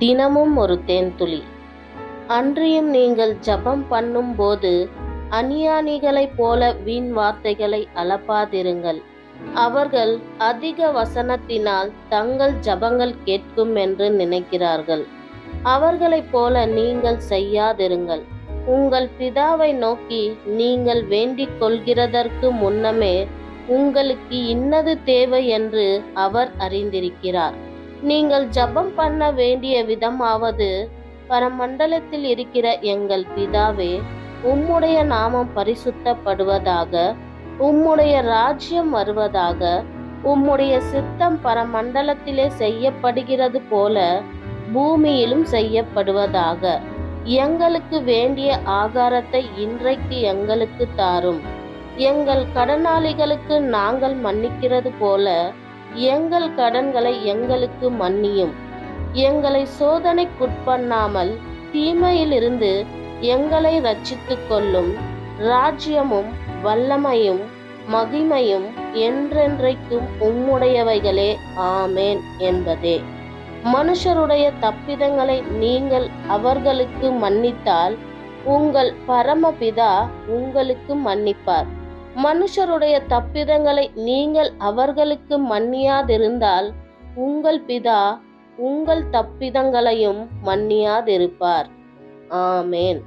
தினமும் ஒரு தேன்துளி. அன்றியும் நீங்கள் ஜெபம் பண்ணும்போது அஞ்ஞானிகளைப் போல வீண் வார்த்தைகளை அலப்பாதிருங்கள். அவர்கள் அதிக வசனத்தினால் தங்கள் ஜெபங்கள் கேட்கும் என்று நினைக்கிறார்கள். அவர்களைப் போல நீங்கள் செய்யாதிருங்கள். உங்கள் பிதாவை நோக்கி நீங்கள் வேண்டிக் கொள்கிறதற்கு முன்னமே உங்களுக்கு இன்னது தேவை என்று அவர் அறிந்திருக்கிறார். நீங்கள் ஜெபம் பண்ண வேண்டிய விதமாவது, பரமண்டலத்தில் இருக்கிற எங்கள் பிதாவே, உம்முடைய நாமம் பரிசுத்தப்படுவதாக, உம்முடைய ராஜ்யம் வருவதாக, உம்முடைய சித்தம் பரமண்டலத்திலே செய்யப்படுகிறது போல பூமியிலும் செய்யப்படுவதாக. எங்களுக்கு வேண்டிய ஆகாரத்தை இன்றைக்கு எங்களுக்கு தாரும். எங்கள் கடனாளிகளுக்கு நாங்கள் மன்னிக்கிறது போல எங்கள் கடன்களை எங்களுக்கு மன்னியும். எங்களை சோதனைக்குட்பண்ணாமல் தீமையிலிருந்து எங்களை இரட்சித்துக் கொள்ளும். ராஜ்யமும் வல்லமையும் மகிமையும் என்றென்றைக்கும் உம்முடையவைகளே, ஆமேன் என்பதே. மனுஷருடைய தப்பிதங்களை நீங்கள் அவர்களுக்கு மன்னித்தால் உங்கள் பரமபிதா உங்களுக்கு மன்னிப்பார். மனுஷருடைய தப்பிதங்களை நீங்கள் அவர்களுக்கு மன்னியாதிருந்தால் உங்கள் பிதா உங்கள் தப்பிதங்களையும் மன்னியாதிருப்பார். ஆமேன்.